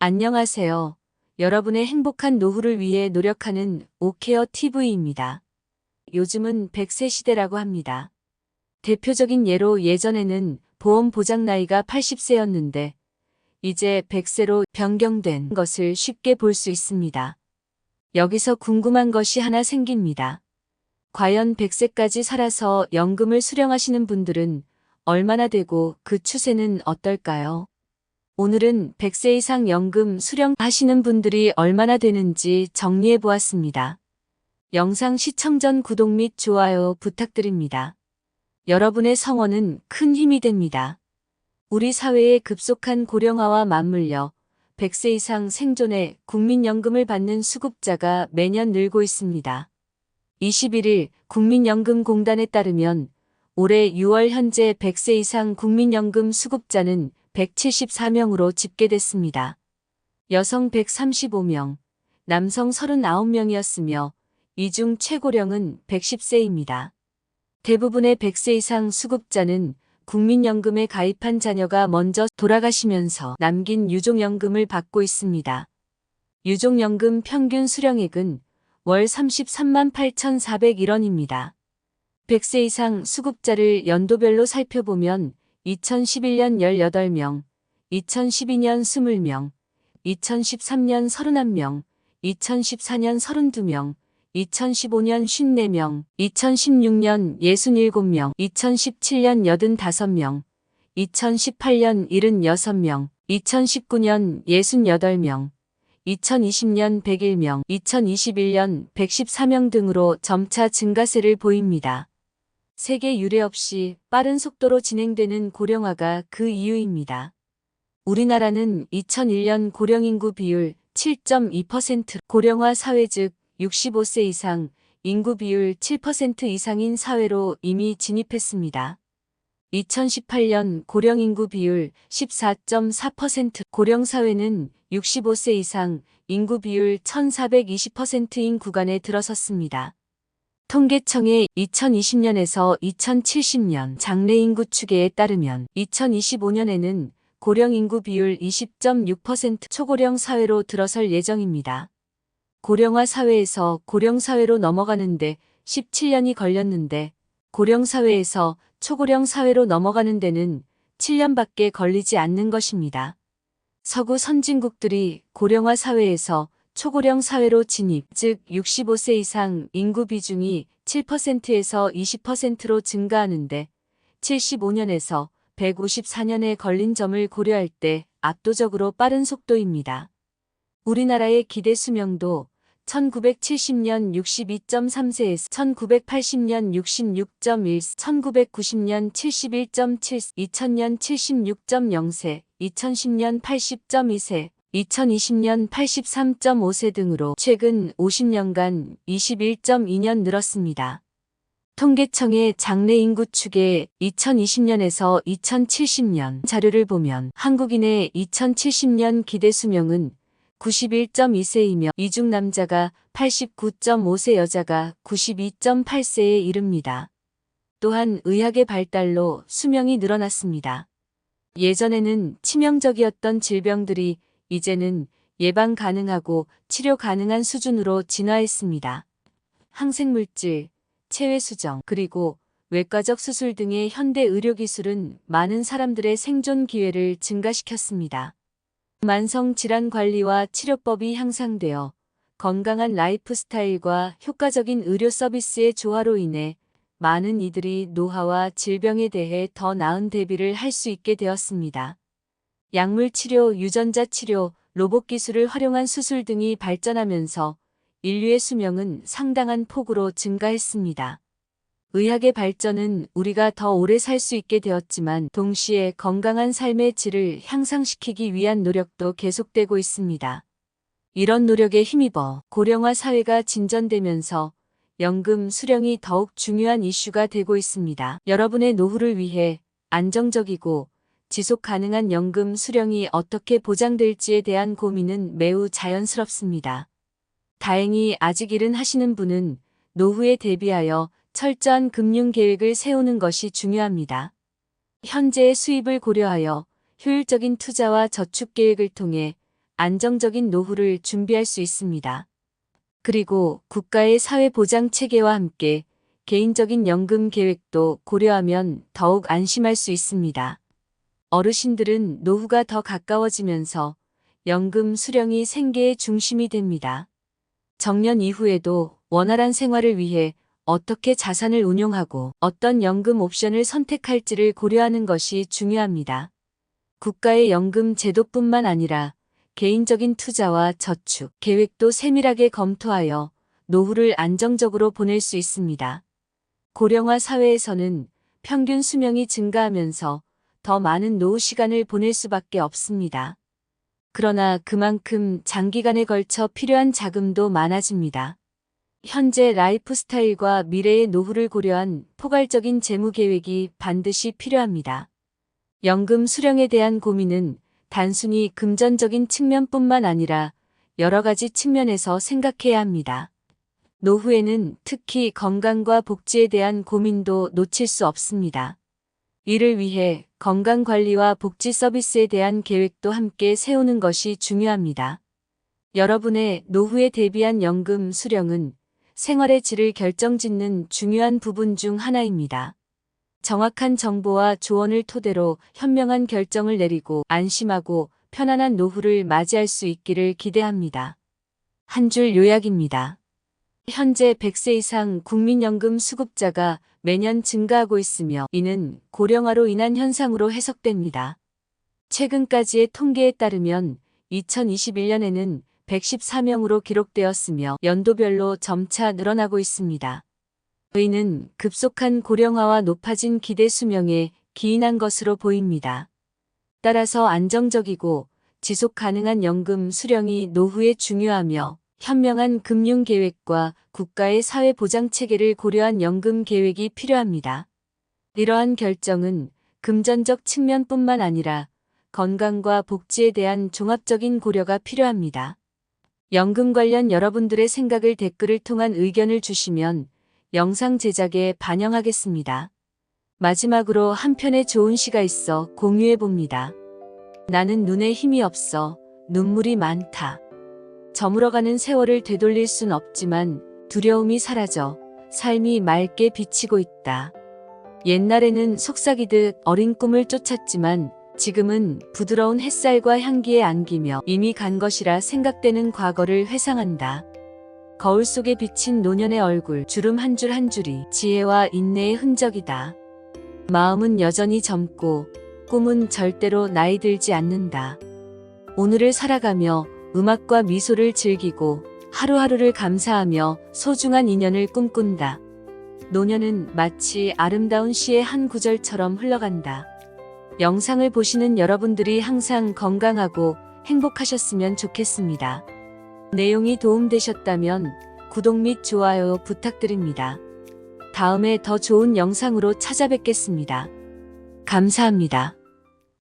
안녕하세요. 여러분의 행복한 노후를 위해 노력하는 오케어 TV입니다. 요즘은 100세 시대라고 합니다. 대표적인 예로 예전에는 보험 보장 나이가 80세였는데 이제 100세로 변경된 것을 쉽게 볼 수 있습니다. 여기서 궁금한 것이 하나 생깁니다. 과연 100세까지 살아서 연금을 수령하시는 분들은 얼마나 되고 그 추세는 어떨까요? 오늘은 100세 이상 연금 수령하시는 분들이 얼마나 되는지 정리해 보았습니다. 영상 시청 전 구독 및 좋아요 부탁드립니다. 여러분의 성원은 큰 힘이 됩니다. 우리 사회의 급속한 고령화와 맞물려 100세 이상 생존에 국민연금을 받는 수급자가 매년 늘고 있습니다. 21일 국민연금공단에 따르면 올해 6월 현재 100세 이상 국민연금 수급자는 174명으로 집계됐습니다. 여성 135명, 남성 39명이었으며 이 중 최고령은 110세입니다. 대부분의 100세 이상 수급자는 국민연금에 가입한 자녀가 먼저 돌아가시면서 남긴 유족연금을 받고 있습니다. 유족연금 평균 수령액은 월 33만 8,401원입니다. 100세 이상 수급자를 연도별로 살펴보면 2011년 18명, 2012년 20명, 2013년 31명, 2014년 32명, 2015년 54명, 2016년 67명, 2017년 85명, 2018년 76명, 2019년 68명, 2020년 101명, 2021년 114명 등으로 점차 증가세를 보입니다. 세계 유례 없이 빠른 속도로 진행되는 고령화가 그 이유입니다. 우리나라는 2001년 고령인구 비율 7.2%, 고령화 사회 즉 65세 이상 인구 비율 7% 이상인 사회로 이미 진입했습니다. 2018년 고령인구 비율 14.4%, 고령사회는 65세 이상 인구 비율 1420%인 구간에 들어섰습니다. 통계청의 2020년에서 2070년 장래인구 추계에 따르면 2025년에는 고령인구 비율 20.6% 초고령 사회로 들어설 예정입니다. 고령화 사회에서 고령사회로 넘어가는데 17년이 걸렸는데 고령사회에서 초고령 사회로 넘어가는 데는 7년밖에 걸리지 않는 것입니다. 서구 선진국들이 고령화 사회에서 초고령 사회로 진입, 즉 65세 이상 인구 비중이 7%에서 20%로 증가하는데 75년에서 154년에 걸린 점을 고려할 때 압도적으로 빠른 속도입니다. 우리나라의 기대 수명도 1970년 62.3세에서 1980년 66.1세, 1990년 71.7세, 2000년 76.0세, 2010년 80.2세, 2020년 83.5세 등으로 최근 50년간 21.2년 늘었습니다. 통계청의 장래인구 추계 2020년에서 2070년 자료를 보면 한국인의 2070년 기대 수명은 91.2세이며 이 중 남자가 89.5세, 여자가 92.8세에 이릅니다. 또한 의학의 발달로 수명이 늘어났습니다. 예전에는 치명적이었던 질병들이 이제는 예방 가능하고 치료 가능한 수준으로 진화했습니다. 항생물질, 체외수정, 그리고 외과적 수술 등의 현대 의료기술은 많은 사람들의 생존 기회를 증가시켰습니다. 만성 질환 관리와 치료법이 향상되어 건강한 라이프 스타일과 효과적인 의료 서비스의 조화로 인해 많은 이들이 노화와 질병에 대해 더 나은 대비를 할 수 있게 되었습니다. 약물 치료, 유전자 치료, 로봇 기술을 활용한 수술 등이 발전하면서 인류의 수명은 상당한 폭으로 증가했습니다. 의학의 발전은 우리가 더 오래 살 수 있게 되었지만 동시에 건강한 삶의 질을 향상시키기 위한 노력도 계속되고 있습니다. 이런 노력에 힘입어 고령화 사회가 진전되면서 연금 수령이 더욱 중요한 이슈가 되고 있습니다. 여러분의 노후를 위해 안정적이고 지속 가능한 연금 수령이 어떻게 보장될지에 대한 고민은 매우 자연스럽습니다. 다행히 아직 일은 하시는 분은 노후에 대비하여 철저한 금융 계획을 세우는 것이 중요합니다. 현재의 수입을 고려하여 효율적인 투자와 저축 계획을 통해 안정적인 노후를 준비할 수 있습니다. 그리고 국가의 사회보장 체계와 함께 개인적인 연금 계획도 고려하면 더욱 안심할 수 있습니다. 어르신들은 노후가 더 가까워지면서 연금 수령이 생계의 중심이 됩니다. 정년 이후에도 원활한 생활을 위해 어떻게 자산을 운용하고 어떤 연금 옵션을 선택할지를 고려하는 것이 중요합니다. 국가의 연금 제도뿐만 아니라 개인적인 투자와 저축, 계획도 세밀하게 검토하여 노후를 안정적으로 보낼 수 있습니다. 고령화 사회에서는 평균 수명이 증가하면서 더 많은 노후 시간을 보낼 수밖에 없습니다. 그러나 그만큼 장기간에 걸쳐 필요한 자금도 많아집니다. 현재 라이프 스타일과 미래의 노후를 고려한 포괄적인 재무 계획이 반드시 필요합니다. 연금 수령에 대한 고민은 단순히 금전적인 측면뿐만 아니라 여러 가지 측면에서 생각해야 합니다. 노후에는 특히 건강과 복지에 대한 고민도 놓칠 수 없습니다. 이를 위해 건강관리와 복지 서비스에 대한 계획도 함께 세우는 것이 중요합니다. 여러분의 노후에 대비한 연금 수령은 생활의 질을 결정짓는 중요한 부분 중 하나입니다. 정확한 정보와 조언을 토대로 현명한 결정을 내리고 안심하고 편안한 노후를 맞이할 수 있기를 기대합니다. 한 줄 요약입니다. 현재 100세 이상 국민연금 수급자가 매년 증가하고 있으며 이는 고령화로 인한 현상으로 해석됩니다. 최근까지의 통계에 따르면 2021년에는 114명으로 기록되었으며 연도별로 점차 늘어나고 있습니다. 이는 급속한 고령화와 높아진 기대 수명에 기인한 것으로 보입니다. 따라서 안정적이고 지속 가능한 연금 수령이 노후에 중요하며 현명한 금융 계획과 국가의 사회 보장 체계를 고려한 연금 계획이 필요합니다. 이러한 결정은 금전적 측면뿐만 아니라 건강과 복지에 대한 종합적인 고려가 필요합니다. 연금 관련 여러분들의 생각을 댓글을 통한 의견을 주시면 영상 제작에 반영하겠습니다. 마지막으로 한 편의 좋은 시가 있어 공유해 봅니다. 나는 눈에 힘이 없어 눈물이 많다. 저물어가는 세월을 되돌릴 순 없지만 두려움이 사라져 삶이 맑게 비치고 있다. 옛날에는 속삭이듯 어린 꿈을 쫓았지만 지금은 부드러운 햇살과 향기에 안기며 이미 간 것이라 생각되는 과거를 회상한다. 거울 속에 비친 노년의 얼굴, 주름 한 줄 한 줄이 지혜와 인내의 흔적이다. 마음은 여전히 젊고 꿈은 절대로 나이 들지 않는다. 오늘을 살아가며 음악과 미소를 즐기고 하루하루를 감사하며 소중한 인연을 꿈꾼다. 노년은 마치 아름다운 시의 한 구절처럼 흘러간다. 영상을 보시는 여러분들이 항상 건강하고 행복하셨으면 좋겠습니다. 내용이 도움되셨다면 구독 및 좋아요 부탁드립니다. 다음에 더 좋은 영상으로 찾아뵙겠습니다. 감사합니다.